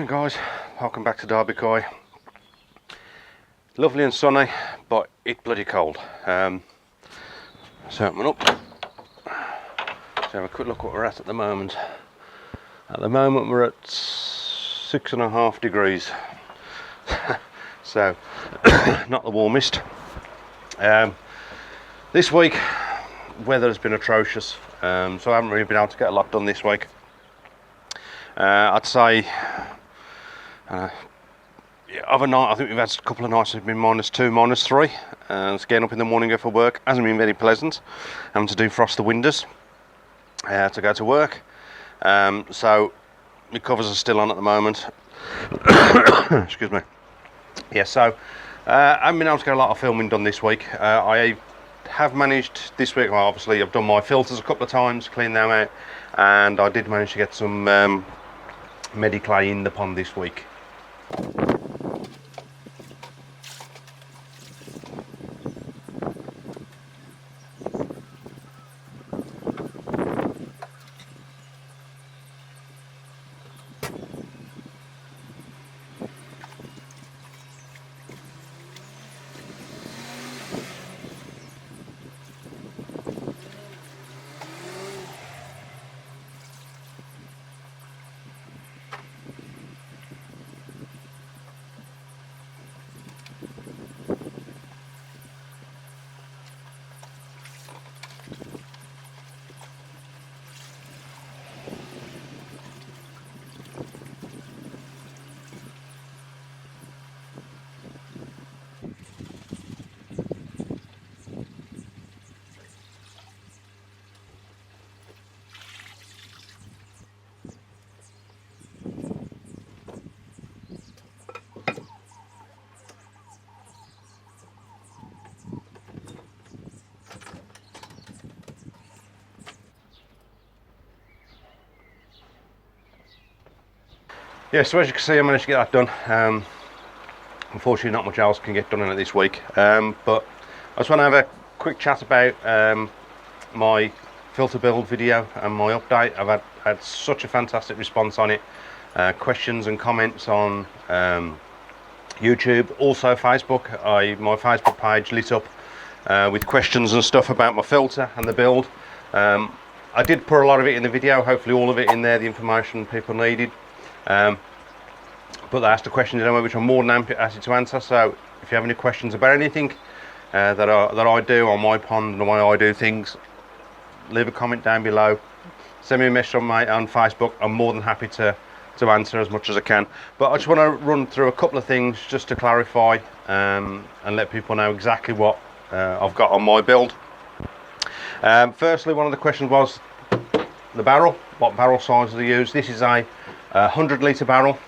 Morning guys, welcome back to Derby Koi. Lovely and sunny, but it's bloody cold. So open up. So have a quick look what we're at the moment. At the moment we're at 6.5 degrees. So not the warmest. This week weather has been atrocious, so I haven't really been able to get a lot done this week. I'd say overnight I think we've had a couple of nights have been -2, -3. So getting up in the morning go for work hasn't been very pleasant. Having to do frost the windows to go to work. So my covers are still on at the moment. Excuse me. Yeah, so I haven't been able to get a lot of filming done this week. I have managed this week, well, obviously I've done my filters a couple of times, cleaned them out, and I did manage to get some Mediclay in the pond this week. Yeah, so as you can see I managed to get that done. Unfortunately not much else can get done in it this week, but I just want to have a quick chat about my filter build video and my update. I've had such a fantastic response on it, questions and comments on YouTube, also Facebook. My Facebook page lit up with questions and stuff about my filter and the build. I did put a lot of it in the video, hopefully all of it in there, the information people needed. But they asked a question anyway, which I'm more than happy to answer. So if you have any questions about anything that I do on my pond and the way I do things, leave a comment down below, send me a message on Facebook. I'm more than happy to answer as much as I can. But I just want to run through a couple of things just to clarify and let people know exactly what I've got on my build. Firstly, one of the questions was the barrel. What barrel size do they use? This is a 100 litre barrel,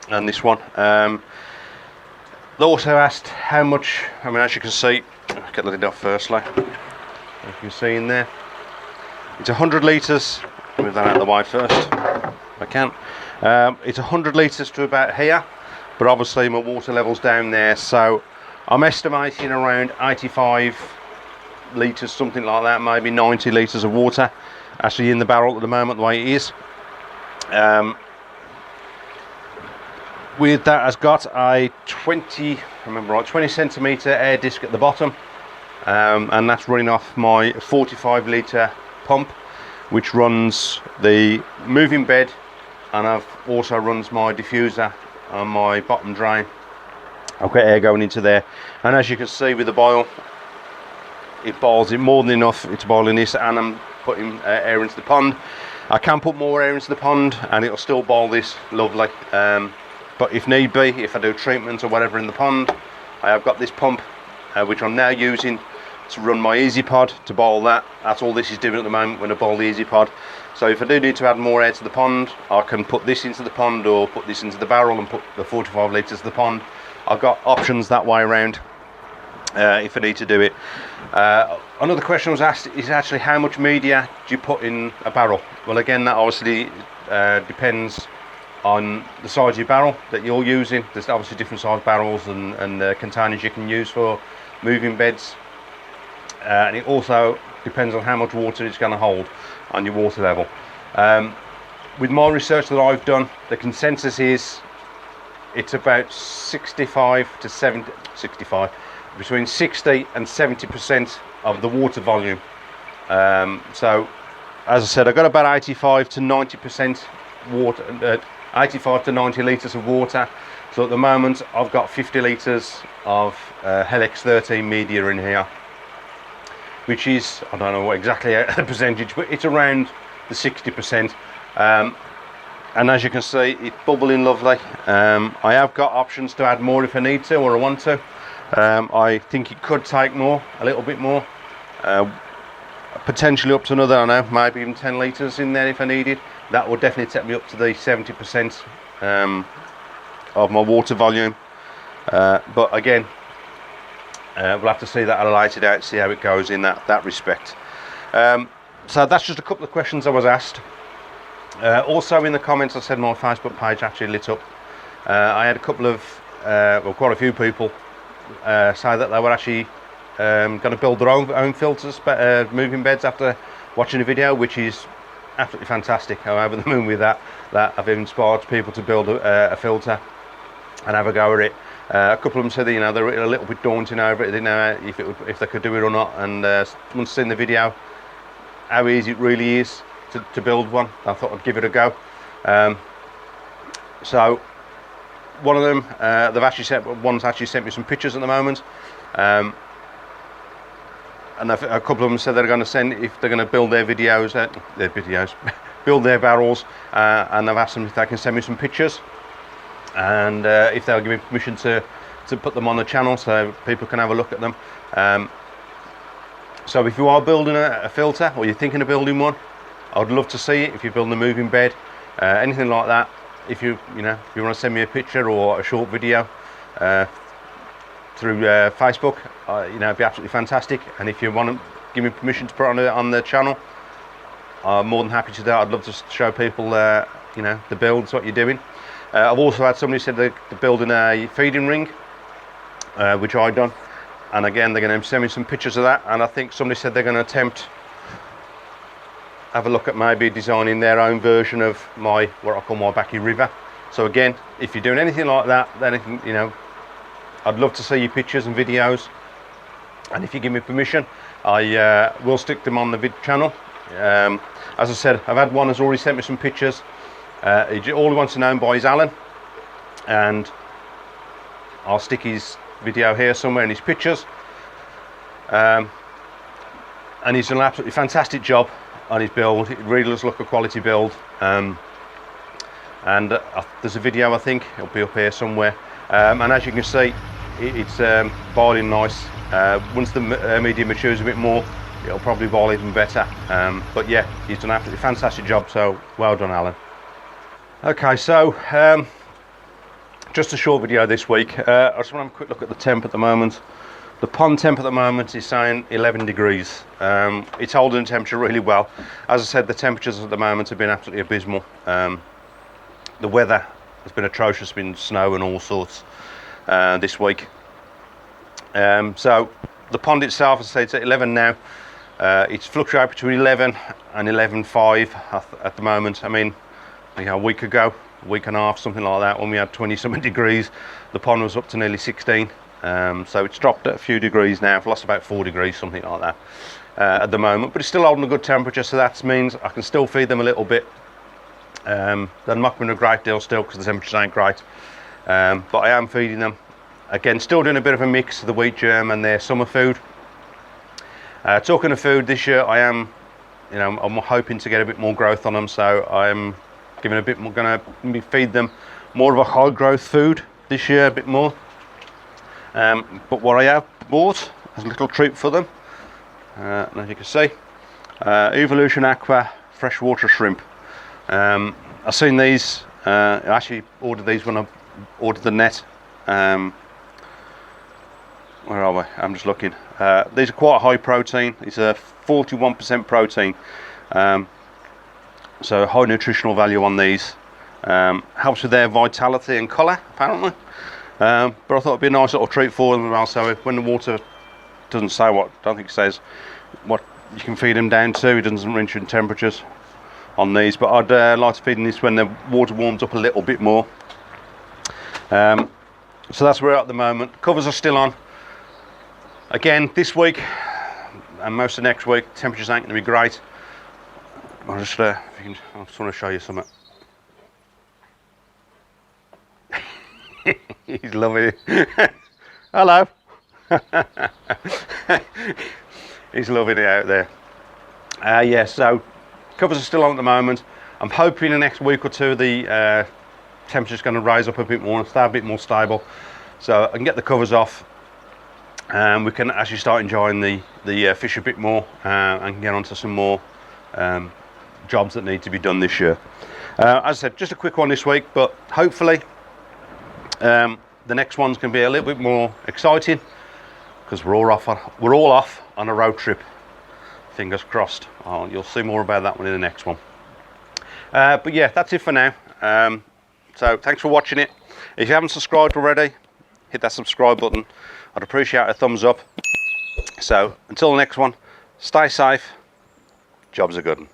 and this one. They also asked how much, I mean, as you can see, get the lid off firstly. As you can see in there, it's 100 litres. Move that out of the way first, if I can. It's 100 litres to about here, but obviously my water level's down there, so I'm estimating around 85 litres, something like that, maybe 90 litres of water actually in the barrel at the moment, the way it is. With that has got a 20 centimetre air disc at the bottom, and that's running off my 45 litre pump, which runs the moving bed, and I've also runs my diffuser on my bottom drain. I've got air going into there, and as you can see with the boil, it boils it more than enough. It's boiling this, and I'm putting air into the pond. I can put more air into the pond and it'll still boil this lovely, but if need be, if I do treatments or whatever in the pond, I have got this pump which I'm now using to run my Easy Pod to boil that. That's all this is doing at the moment when I boil the Easy Pod. So if I do need to add more air to the pond, I can put this into the pond or put this into the barrel and put the 45 litres to the pond. I've got options that way around if I need to do it. Another question was asked is actually how much media do you put in a barrel? Well, again, that obviously depends on the size of your barrel that you're using. There's obviously different size barrels and containers you can use for moving beds, and it also depends on how much water it's going to hold on your water level. with my research that I've done, the consensus is it's about 65 to 70, 65, between 60 and 70% of the water volume. So as I said, I've got about 85 to 90% water, 85 to 90 litres of water. So at the moment I've got 50 litres of Helix 13 media in here, which is, I don't know what exactly the percentage, but it's around the 60%. And as you can see, it's bubbling lovely. I have got options to add more if I need to or I want to. I think it could take more, a little bit more, potentially up to another, I don't know, maybe even 10 litres in there if I needed. That would definitely take me up to the 70% of my water volume. But again, we'll have to see that at a later date, see how it goes in that respect. So that's just a couple of questions I was asked. Also in the comments, I said my Facebook page actually lit up. I had a couple of, well, quite a few people say that they were actually going to build their own filters, moving beds, after watching a video, which is absolutely fantastic. I'm over the moon with that I've inspired people to build a filter and have a go at it. A couple of them said that, you know, they were a little bit daunting over it. They didn't know if they could do it or not. And once seen the video, how easy it really is to build one, I thought I'd give it a go. So one of them, one's actually sent me some pictures at the moment. And a couple of them said they're going to send, if they're going to build their build their barrels, and I've asked them if they can send me some pictures, and if they'll give me permission to put them on the channel so people can have a look at them. So if you are building a filter, or you're thinking of building one, I would love to see it. If you're building a moving bed, anything like that, if you want to send me a picture or a short video through Facebook, it'd be absolutely fantastic. And if you want to give me permission to put it on the channel, I'm more than happy to do that. I'd love to show people, the builds, what you're doing. I've also had somebody said they're building a feeding ring, which I've done. And again, they're going to send me some pictures of that. And I think somebody said they're going to have a look at maybe designing their own version of what I call my Backy River. So again, if you're doing anything like that, then I'd love to see your pictures and videos. And if you give me permission, I will stick them on the channel. As I said, I've had one who's already sent me some pictures. All he wants to know by is Alan, and I'll stick his video here somewhere in his pictures. And he's done an absolutely fantastic job on his build. It really does look a quality build. And there's a video, I think it'll be up here somewhere. And as you can see, it's boiling nice. Once the medium matures a bit more, it'll probably boil even better. But yeah, he's done an absolutely fantastic job, so well done, Alan. Okay, so just a short video this week. I just want to have a quick look at the temp at the moment. The pond temp at the moment is saying 11 degrees. It's holding the temperature really well. As I said, the temperatures at the moment have been absolutely abysmal. The weather has been atrocious, been snow and all sorts this week. So the pond itself, as I say, it's at 11 now. It's fluctuating between 11 and 11.5 at the moment. I mean, a week ago, a week and a half, something like that, when we had 20-something degrees, the pond was up to nearly 16. So it's dropped a few degrees now. I've lost about 4 degrees, something like that, at the moment. But it's still holding a good temperature, so that means I can still feed them a little bit. They're not having a great deal still because the temperatures ain't great. But I am feeding them. Again, still doing a bit of a mix of the wheat germ and their summer food. Talking of food, this year I am, I'm hoping to get a bit more growth on them. So I'm giving a bit more, going to feed them more of a high growth food this year, a bit more. But what I have bought as a little treat for them, and as you can see, Evolution Aqua freshwater shrimp. I've seen these. I actually ordered these when I ordered the net. Where are we? I'm just looking. These are quite high protein. It's a 41% protein. So high nutritional value on these. Helps with their vitality and colour, apparently. But I thought it'd be a nice little treat for them. Also, when the water doesn't say what, I don't think it says what you can feed them down to. It doesn't mention temperatures. on these, but I'd like to feed this when the water warms up a little bit more. So that's where we're at the moment. Covers are still on. Again, this week and most of next week, temperatures ain't going to be great. I just want to show you something. He's loving it. Hello. He's loving it out there. Yeah, so covers are still on at the moment. I'm hoping in the next week or two the temperature's going to rise up a bit more and stay a bit more stable, so I can get the covers off and we can actually start enjoying the fish a bit more and get onto some more jobs that need to be done this year. As I said, just a quick one this week, but hopefully the next one's going to be a little bit more exciting because we're all off on a road trip. Fingers crossed. Oh, you'll see more about that one in the next one. But yeah, that's it for now. So thanks for watching it. If you haven't subscribed already, hit that subscribe button. I'd appreciate a thumbs up. So until the next one, stay safe. Jobs are good.